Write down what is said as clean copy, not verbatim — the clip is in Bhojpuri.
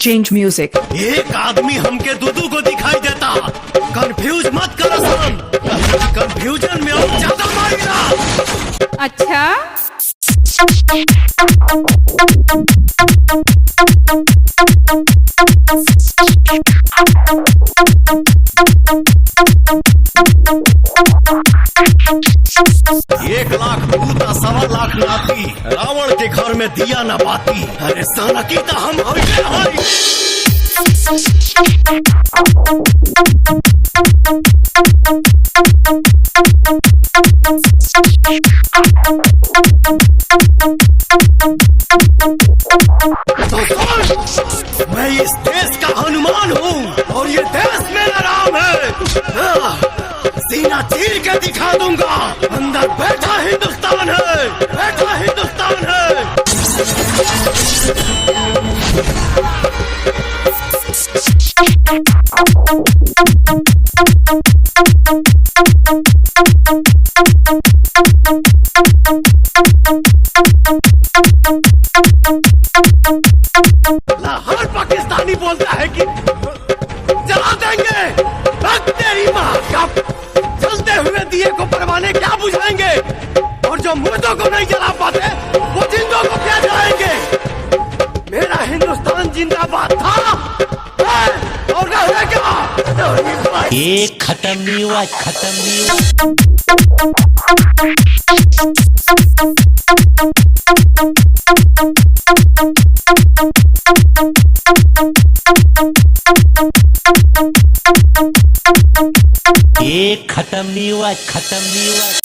Change music. एक आदमी हमके दूधू को दिखाई देता। कंफ्यूज मत करो सन, कंफ्यूजन में और ज्यादा मारेगा। अच्छा एक लाख भूता 1.25 लाख नाती, रावण के घर में दिया न बाती। अरे साला की तो हम हई। मैं इस देश का हनुमान हूँ और ये देश मेरा राम है। सीना चीर के दिखा दूंगा, अंदर बैठा हिंदुस्तान है, बैठा हिंदुस्तान है। हर पाकिस्तानी बोलता है कि जला देंगे, रख तेरी माँ का। जलते हुए दिए को परवाने क्या बुझाएंगे, और जो मुर्दों को नहीं जला पाते वो जिंदों को क्या जलाएंगे। मेरा हिंदुस्तान जिंदाबाद था और रहेगा। ये खत्म नहीं हुआ, खत्म नहीं हुआ। ये खत्म नहीं हुआ, खत्म नहीं हुआ।